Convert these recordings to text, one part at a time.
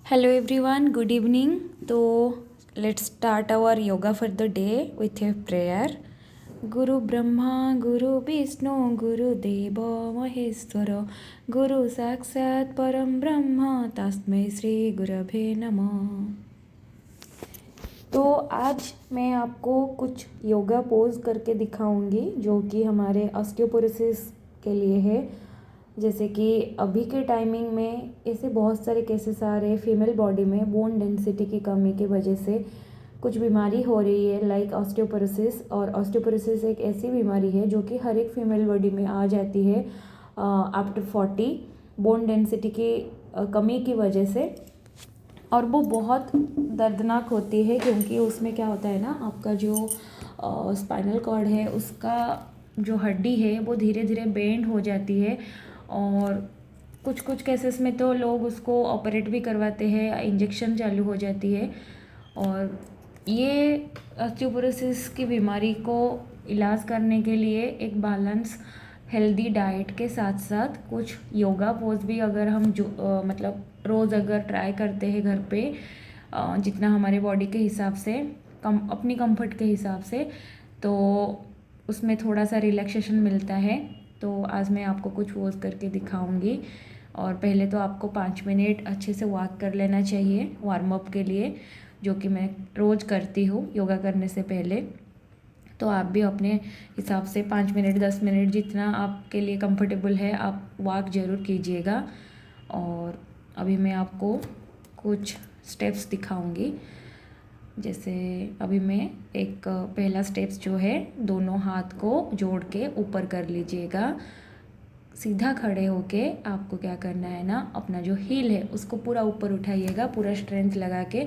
Hello everyone, good evening. तो let's start our yoga for the day with a prayer. गुरु ब्रह्मा गुरु विष्णु गुरु देव महेश्वर गुरु साक्षात परम ब्रह्म तस्मै श्री गुरवे नमः। तो आज मैं आपको कुछ योगा पोज करके दिखाऊंगी जो कि हमारे ऑस्टियोपोरोसिस के लिए है। जैसे कि अभी के टाइमिंग में ऐसे बहुत सारे केसेस आ रहे हैं फीमेल बॉडी में बोन डेंसिटी की कमी की वजह से कुछ बीमारी हो रही है लाइक ऑस्टियोपोरोसिस। और ऑस्टियोपोरोसिस एक ऐसी बीमारी है जो कि हर एक फीमेल बॉडी में आ जाती है आफ्टर 40 बोन डेंसिटी की कमी की वजह से। और वो बहुत दर्दनाक होती है क्योंकि उसमें क्या होता है ना, आपका जो स्पाइनल कॉर्ड है उसका जो हड्डी है वो धीरे धीरे बेंड हो जाती है। और कुछ कुछ केसेस में तो लोग उसको ऑपरेट भी करवाते हैं, इंजेक्शन चालू हो जाती है। और ये ऑस्टियोपोरोसिस की बीमारी को इलाज करने के लिए एक बैलेंस हेल्दी डाइट के साथ साथ कुछ योगा पोज भी अगर हम जो मतलब रोज़ अगर ट्राई करते हैं घर पे जितना हमारे बॉडी के हिसाब से अपनी कंफर्ट के हिसाब से, तो उसमें थोड़ा सा रिलैक्सेशन मिलता है। तो आज मैं आपको कुछ पोज करके दिखाऊंगी। और पहले तो आपको 5 मिनट अच्छे से वॉक कर लेना चाहिए वार्म अप के लिए, जो कि मैं रोज़ करती हूँ योगा करने से पहले। तो आप भी अपने हिसाब से 5 मिनट 10 मिनट जितना आपके लिए कंफर्टेबल है आप वॉक ज़रूर कीजिएगा। और अभी मैं आपको कुछ स्टेप्स दिखाऊंगी। जैसे अभी मैं एक पहला स्टेप्स जो है, दोनों हाथ को जोड़ के ऊपर कर लीजिएगा। सीधा खड़े होके आपको क्या करना है ना, अपना जो हील है उसको पूरा ऊपर उठाइएगा, पूरा स्ट्रेंथ लगा के।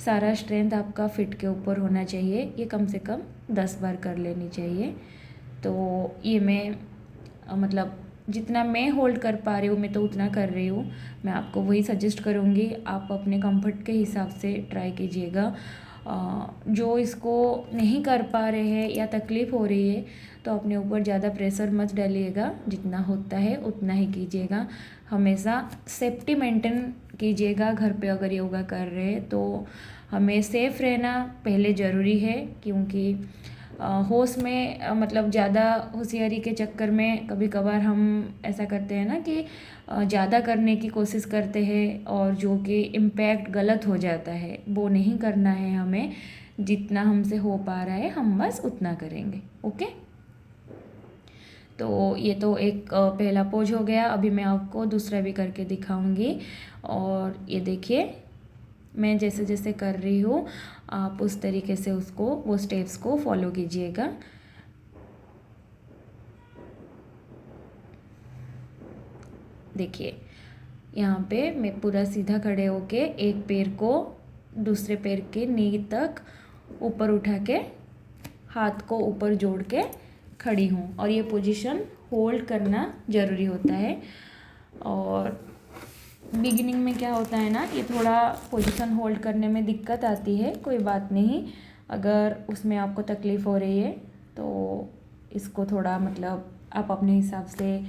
सारा स्ट्रेंथ आपका फिट के ऊपर होना चाहिए। ये कम से कम 10 बार कर लेनी चाहिए। तो ये मैं मतलब जितना मैं होल्ड कर पा रही हूँ मैं तो उतना कर रही हूँ। मैं आपको वही सजेस्ट करूँगी, आप अपने कंफर्ट के हिसाब से ट्राई कीजिएगा। जो इसको नहीं कर पा रहे हैं या तकलीफ़ हो रही है तो अपने ऊपर ज़्यादा प्रेशर मत डालिएगा, जितना होता है उतना ही कीजिएगा। हमेशा सेफ्टी मेंटेन कीजिएगा। घर पे अगर योगा कर रहे हैं तो हमें सेफ़ रहना पहले ज़रूरी है, क्योंकि होश में मतलब ज़्यादा होशियारी के चक्कर में कभी कभार हम ऐसा करते हैं ना कि ज़्यादा करने की कोशिश करते हैं और जो कि इम्पैक्ट गलत हो जाता है। वो नहीं करना है हमें। जितना हमसे हो पा रहा है हम बस उतना करेंगे। ओके, तो ये तो एक पहला पोज हो गया। अभी मैं आपको दूसरा भी करके दिखाऊंगी। और ये देखिए, मैं जैसे जैसे कर रही हूँ आप उस तरीके से उसको वो स्टेप्स को फॉलो कीजिएगा। देखिए यहाँ पे मैं पूरा सीधा खड़े होके एक पैर को दूसरे पैर के नी तक ऊपर उठा के हाथ को ऊपर जोड़ के खड़ी हूँ। और ये पोजीशन होल्ड करना ज़रूरी होता है। और बिगिनिंग में क्या होता है ना, ये थोड़ा पोजीशन होल्ड करने में दिक्कत आती है, कोई बात नहीं। अगर उसमें आपको तकलीफ़ हो रही है तो इसको थोड़ा मतलब आप अपने हिसाब से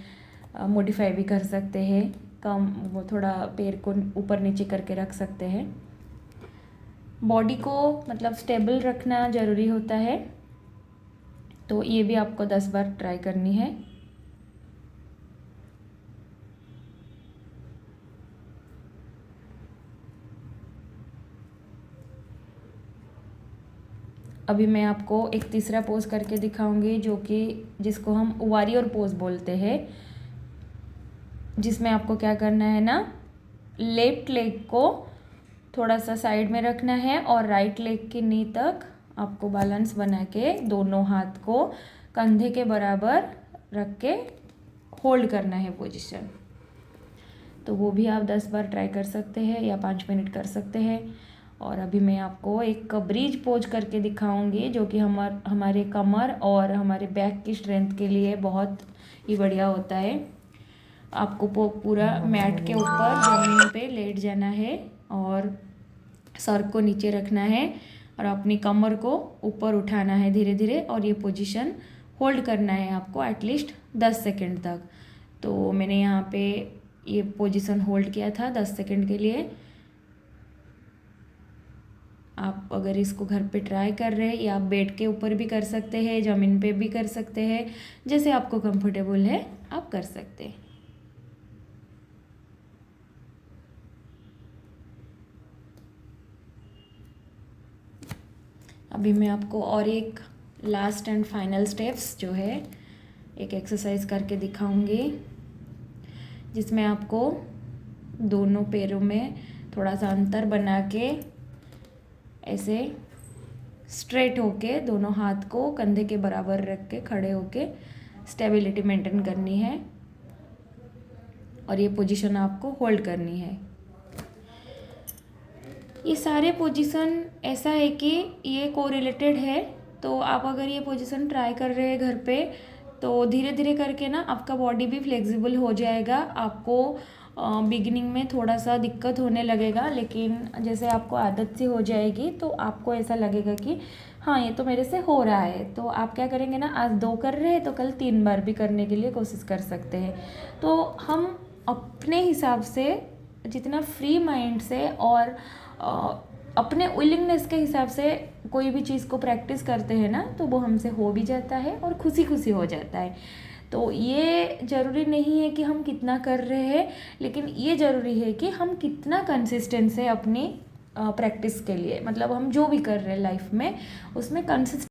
मॉडिफाई भी कर सकते हैं। कम वो थोड़ा पैर को ऊपर नीचे करके रख सकते हैं। बॉडी को मतलब स्टेबल रखना ज़रूरी होता है। तो ये भी आपको 10 बार ट्राई करनी है। अभी मैं आपको एक तीसरा पोज करके दिखाऊंगी जो कि जिसको हम वॉरियर पोज बोलते हैं, जिसमें आपको क्या करना है ना, लेफ्ट लेग को थोड़ा सा साइड में रखना है और राइट लेग की नी तक आपको बैलेंस बना के दोनों हाथ को कंधे के बराबर रख के होल्ड करना है पोजीशन। तो वो भी आप 10 बार ट्राई कर सकते हैं या 5 मिनट कर सकते हैं। और अभी मैं आपको एक ब्रिज पोज करके दिखाऊंगी जो कि हमारे कमर और हमारे बैक की स्ट्रेंथ के लिए बहुत ही बढ़िया होता है। आपको पूरा मैट के ऊपर ज़मीन पे लेट जाना है और सर को नीचे रखना है और अपनी कमर को ऊपर उठाना है धीरे धीरे। और ये पोजीशन होल्ड करना है आपको एटलीस्ट 10 सेकेंड तक। तो मैंने यहाँ पे ये पोजीशन होल्ड किया था 10 सेकेंड के लिए। आप अगर इसको घर पे ट्राई कर रहे हैं, या आप बेड के ऊपर भी कर सकते हैं, ज़मीन पे भी कर सकते हैं, जैसे आपको कंफर्टेबल है आप कर सकते हैं। अभी मैं आपको और एक लास्ट एंड फाइनल स्टेप्स जो है एक एक्सरसाइज करके दिखाऊंगी, जिसमें आपको दोनों पैरों में थोड़ा सा अंतर बना के ऐसे स्ट्रेट होके दोनों हाथ को कंधे के बराबर रख के खड़े होके स्टेबिलिटी मेंटेन करनी है, और ये पोजीशन आपको होल्ड करनी है। ये सारे पोजीशन ऐसा है कि ये कोरिलेटेड है, तो आप अगर ये पोजीशन ट्राई कर रहे हैं घर पे तो धीरे धीरे करके ना आपका बॉडी भी फ्लेक्सिबल हो जाएगा। आपको बिगिनिंग में थोड़ा सा दिक्कत होने लगेगा, लेकिन जैसे आपको आदत सी हो जाएगी तो आपको ऐसा लगेगा कि हाँ ये तो मेरे से हो रहा है। तो आप क्या करेंगे ना, आज 2 कर रहे हैं तो कल 3 बार भी करने के लिए कोशिश कर सकते हैं। तो हम अपने हिसाब से जितना फ्री माइंड से और अपने विलिंगनेस के हिसाब से कोई भी चीज़ को प्रैक्टिस करते हैं ना, तो वो हमसे हो भी जाता है और खुशी खुशी हो जाता है। तो ये ज़रूरी नहीं है कि हम कितना कर रहे हैं, लेकिन ये ज़रूरी है कि हम कितना कंसिस्टेंस है अपनी प्रैक्टिस के लिए। मतलब हम जो भी कर रहे हैं लाइफ में उसमें कंसिस्टेंट